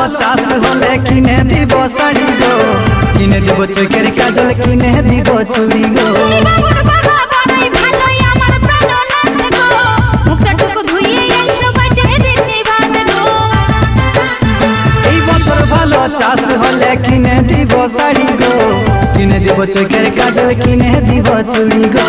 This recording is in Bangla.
ভালো চাষ হলে কিনে দিব শাড়ি গো, কিনে দিব চোখের কাজল, কিনে দিব চুড়ি গো। এই বছর ভালো চাষ হলে কিনে দিব শাড়ি গো, কিনে দিব চোখের কাজল, কিনে দিব চুড়ি গো।